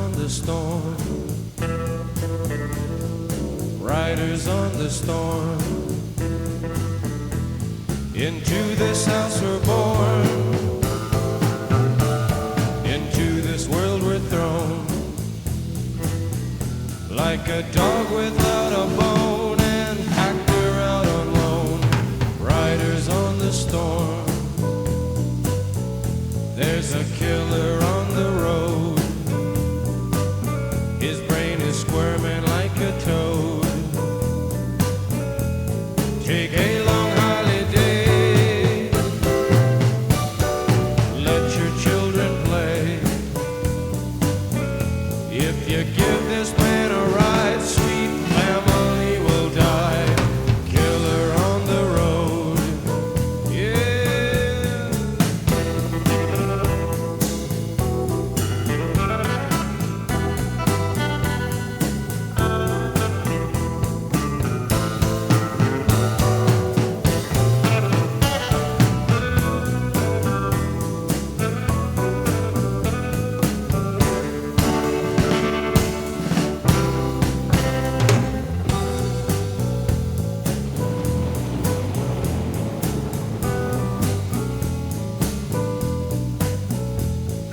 on the storm. Riders on the storm. Into this house we're born. Into this world we're thrown. Like a dog without a bone and packed her out on loan. Riders on the storm. There's a killer on the road. His brain is squirming like a toad. Take a long holiday. Let your children play. If you give this man a ride, sweet family will die. Killer on the road. Yeah.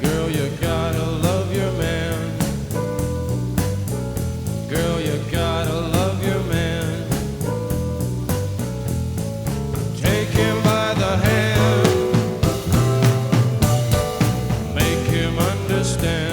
Girl, you gotta love your man. Girl, you gotta love your man. Take him by the hand. Make him understand.